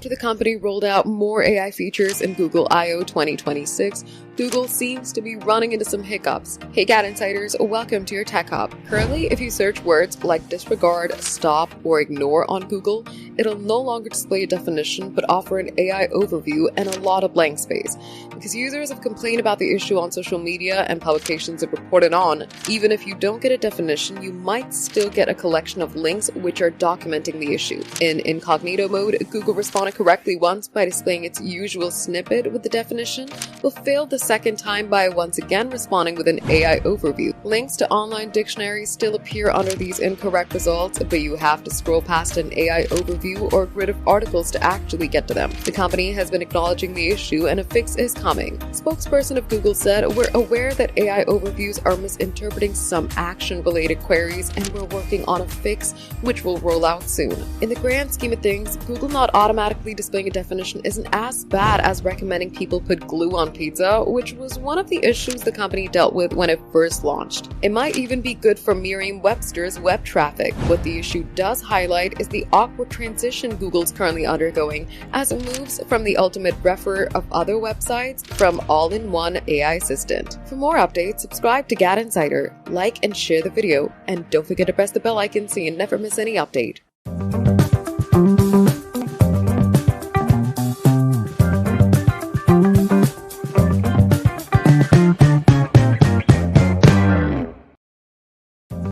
After the company rolled out more AI features in Google I/O 2026, Google seems to be running into some hiccups. Hey GadInsiders, welcome to your Tech Hub. Currently, if you search words like disregard, stop, or ignore on Google, it'll no longer display a definition but offer an AI overview and a lot of blank space. Because users have complained about the issue on social media and publications have reported on, even if you don't get a definition, you might still get a collection of links which are documenting the issue. In incognito mode, Google responded correctly once by displaying its usual snippet with the definition, but failed the second time by once again responding with an AI overview. Links to online dictionaries still appear under these incorrect results, but you have to scroll past an AI overview or grid of articles to actually get to them. The company has been acknowledging the issue and a fix is coming. Spokesperson of Google said, "We're aware that AI overviews are misinterpreting some action-related queries and we're working on a fix which will roll out soon." In the grand scheme of things, Google not automatically displaying a definition isn't as bad as recommending people put glue on pizza, which was one of the issues the company dealt with when it first launched. It might even be good for Merriam-Webster's web traffic. What the issue does highlight is the awkward transition Google's currently undergoing as it moves from the ultimate refer of other websites from all-in-one AI assistant. For more updates, subscribe to GadInsider, like and share the video, and don't forget to press the bell icon so you never miss any update.